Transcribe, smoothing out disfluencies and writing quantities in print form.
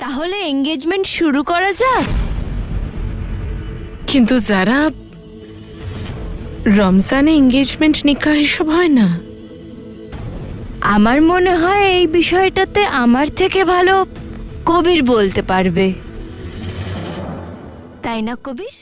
তাহলে এঙ্গেজমেন্ট শুরু করা যাক। কিন্তু যারা রমজানে এঙ্গেজমেন্ট নিকাহ এসব হয় না। আমার মনে হয় এই বিষয়টাতে আমার থেকে ভালো কবির বলতে পারবে, তাই না কবির?